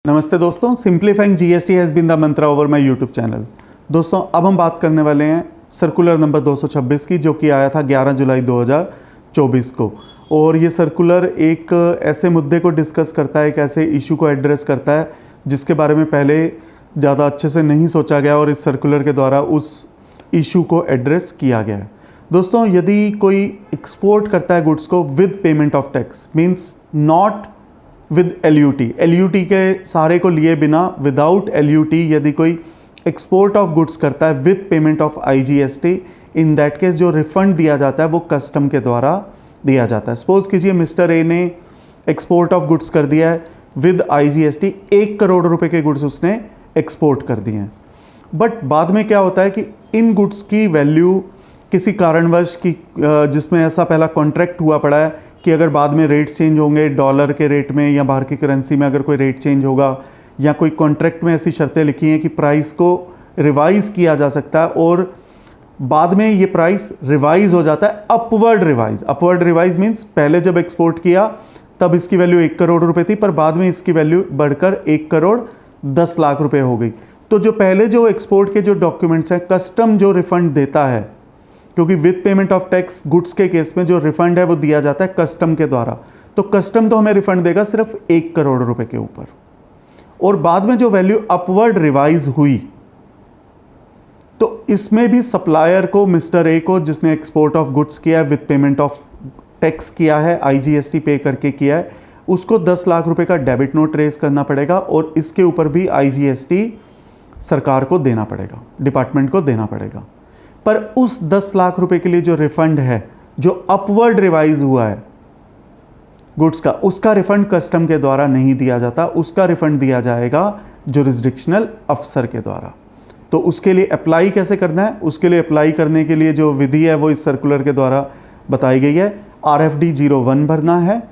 नमस्ते दोस्तों, simplifying GST has been the mantra over my YouTube channel. दोस्तों अब हम बात करने वाले हैं सर्कुलर नंबर 226 की, जो कि आया था 11 जुलाई 2024 को। और ये सर्कुलर एक ऐसे मुद्दे को डिस्कस करता है, एक ऐसे इशू को एड्रेस करता है जिसके बारे में पहले ज़्यादा अच्छे से नहीं सोचा गया और इस सर्कुलर के द्वारा उस इशू को एड्रेस किया गया है। दोस्तों, यदि कोई एक्सपोर्ट करता है गुड्स को with payment of tax, means not with LUT के सारे को लिए बिना, विदाउट एलयूटी यदि कोई एक्सपोर्ट ऑफ गुड्स करता है with payment of IGST, in that case जो रिफंड दिया जाता है वो कस्टम के द्वारा दिया जाता है। सपोज कीजिए मिस्टर ए ने एक्सपोर्ट ऑफ गुड्स कर दिया है विद आईजीएसटी, 1 करोड़ रुपए के गुड्स उसने एक्सपोर्ट कर दिए हैं। बट बाद में क्या होता है कि इन गुड्स की वैल्यू किसी कारणवश की जिसमें ऐसा पहला कॉन्ट्रैक्ट हुआ पड़ा है कि अगर बाद में रेट चेंज होंगे, डॉलर के रेट में या बाहर की करेंसी में अगर कोई रेट चेंज होगा, या कोई कॉन्ट्रैक्ट में ऐसी शर्तें लिखी हैं कि प्राइस को रिवाइज किया जा सकता है और बाद में ये प्राइस रिवाइज हो जाता है upward revise. Upward revise means पहले जब एक्सपोर्ट किया तब इसकी वैल्यू 1 करोड़ रुपए थी, पर बाद में इसकी वैल्यू बढ़कर 1 करोड़ 10 लाख रुपए हो गई। तो जो पहले जो एक्सपोर्ट के जो डॉक्यूमेंट्स हैं, कस्टम जो रिफंड देता है, क्योंकि with payment of tax goods के केस में जो रिफंड है वो दिया जाता है कस्टम के द्वारा, तो कस्टम तो हमें रिफंड देगा सिर्फ 1 करोड़ रुपए के ऊपर। और बाद में जो वैल्यू अपवर्ड रिवाइज हुई, तो इसमें भी सप्लायर को, मिस्टर ए को, जिसने एक्सपोर्ट ऑफ गुड्स किया है विद पेमेंट ऑफ टैक्स किया है, आईजीएसटी पे करके किया है, उसको 10 लाख रुपए का डेबिट नोट रेज करना पड़ेगा और इसके ऊपर भी आईजीएसटी सरकार को देना पड़ेगा, डिपार्टमेंट को देना पड़ेगा। पर उस 10 लाख रुपए के लिए जो रिफंड है, जो अपवर्ड रिवाइज हुआ है गुड्स का, उसका रिफंड कस्टम के द्वारा नहीं दिया जाता, उसका रिफंड दिया जाएगा जुरिस्डिक्शनल अफसर के द्वारा। तो उसके लिए अप्लाई कैसे करना है, उसके लिए अप्लाई करने के लिए जो विधि है वो इस सर्कुलर के द्वारा बताई गई है। RFD 01 भरना है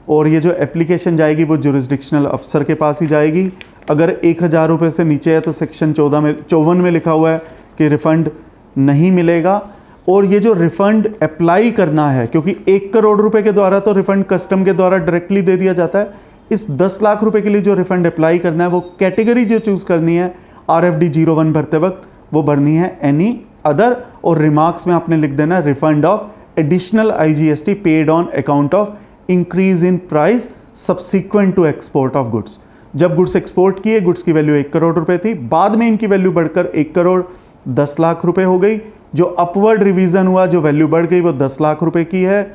और ये जो एप्लीकेशन जाएगी वो जुरिस्डिक्शनल अफसर के पास ही जाएगी। अगर 1000 रुपये से नीचे है तो सेक्शन 54 में लिखा हुआ है कि रिफंड नहीं मिलेगा। और ये जो रिफंड अप्लाई करना है, क्योंकि 1 करोड़ रुपए के द्वारा तो रिफंड कस्टम के द्वारा डायरेक्टली दे दिया जाता है, इस 10 लाख रुपए के लिए जो रिफंड अप्लाई करना है वो कैटेगरी जो चूज करनी है RFD 01 भरते वक्त, वो भरनी है एनी अदर, और रिमार्क्स में आपने लिख देना refund of additional IGST paid on account of increase in price subsequent to export of goods. जब गुड्स एक्सपोर्ट किए, गुड्स की वैल्यू 1 करोड़ रुपए थी, बाद में इनकी वैल्यू बढ़कर 1 करोड़ 10 लाख रुपए हो गई। जो अपवर्ड रिवीजन हुआ, जो वैल्यू बढ़ गई, वो 10 लाख रुपए की है।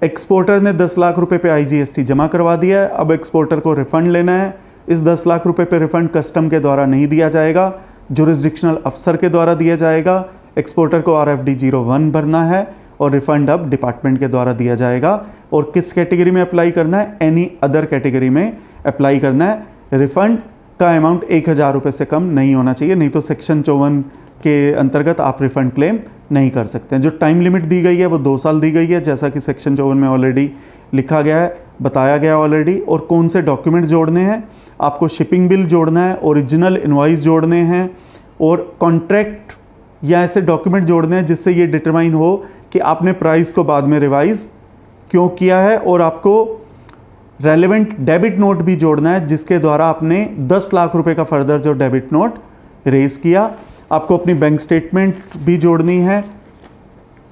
एक्सपोर्टर ने 10 लाख रुपए पे आईजीएसटी जमा करवा दिया है, अब एक्सपोर्टर को रिफंड लेना है। इस 10 लाख रुपए पे रिफंड कस्टम के द्वारा नहीं दिया जाएगा, जुरिस्डिक्शनल अफसर के द्वारा दिया जाएगा। एक्सपोर्टर को RFD 01 भरना है और रिफंड अब डिपार्टमेंट के द्वारा दिया जाएगा। और किस कैटेगरी में अप्लाई करना है? एनी अदर कैटेगरी में अप्लाई करना है। रिफंड का अमाउंट 1000 रुपये से कम नहीं होना चाहिए, नहीं तो सेक्शन 54 के अंतर्गत आप रिफंड क्लेम नहीं कर सकते हैं। जो टाइम लिमिट दी गई है वो 2 साल दी गई है, जैसा कि सेक्शन 54 में ऑलरेडी लिखा गया है, बताया गया ऑलरेडी। और कौन से डॉक्यूमेंट्स जोड़ने हैं? आपको शिपिंग बिल जोड़ना है, ओरिजिनल इनवॉइस जोड़ने हैं और कॉन्ट्रैक्ट या ऐसे डॉक्यूमेंट जोड़ने हैं जिससे ये डिटरमाइन हो कि आपने प्राइस को बाद में रिवाइज क्यों किया है। और आपको रेलेवेंट डेबिट नोट भी जोड़ना है जिसके द्वारा आपने 10 लाख रुपए का फर्दर जो डेबिट नोट रेज किया। आपको अपनी बैंक स्टेटमेंट भी जोड़नी है,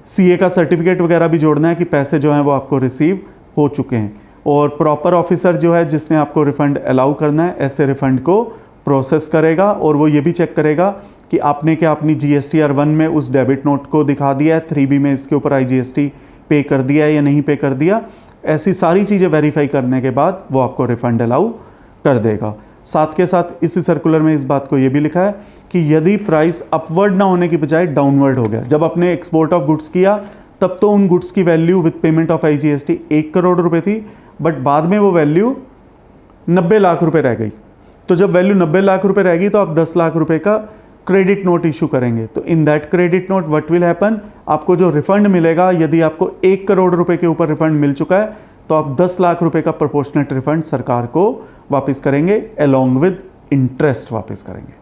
CA का सर्टिफिकेट वगैरह भी जोड़ना है कि पैसे जो हैं वो आपको रिसीव हो चुके हैं। और प्रॉपर ऑफिसर जो है जिसने आपको रिफंड अलाउ करना है, ऐसे रिफंड को प्रोसेस करेगा। और वो ये भी चेक करेगा कि आपने क्या अपनी GSTR 1 में उस डेबिट नोट को दिखा दिया है, 3B में इसके ऊपर IGST पे कर दिया है या नहीं पे कर दिया। ऐसी सारी चीज़ें वेरीफाई करने के बाद वो आपको रिफंड अलाउ कर देगा। साथ के साथ इसी सर्कुलर में इस बात को ये भी लिखा है कि यदि प्राइस अपवर्ड ना होने की बजाय डाउनवर्ड हो गया, जब आपने एक्सपोर्ट ऑफ गुड्स किया तब तो उन गुड्स की value with payment of IGST 1 crore रुपए थी, बट बाद में वो वैल्यू 90 लाख रुपए रह गई। तो जब वैल्यू 90 लाख रुपए रहेगी तो आप 10 लाख रुपए का क्रेडिट नोट इशू करेंगे। तो in that credit note what will happen, आपको जो रिफंड मिलेगा, यदि आपको 1 करोड़ रुपए के ऊपर रिफंड मिल चुका है तो आप 10 लाख रुपए का प्रोपोर्शनेट रिफंड सरकार को वापस करेंगे, अलोंग विद इंटरेस्ट वापस करेंगे।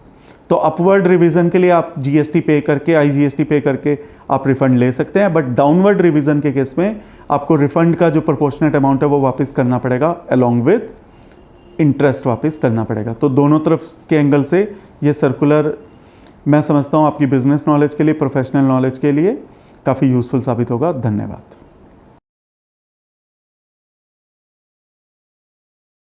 तो अपवर्ड रिवीजन के लिए आप GST पे करके, IGST पे करके आप रिफंड ले सकते हैं, बट डाउनवर्ड रिवीजन के केस में आपको रिफंड का जो प्रोपोर्शनेट अमाउंट है वो वापस करना पड़ेगा अलोंग विद इंटरेस्ट वापस करना पड़ेगा। तो दोनों तरफ के एंगल से ये सर्कुलर मैं समझता हूँ आपकी बिजनेस नॉलेज के लिए, प्रोफेशनल नॉलेज के लिए काफ़ी यूज़फुल साबित होगा। धन्यवाद।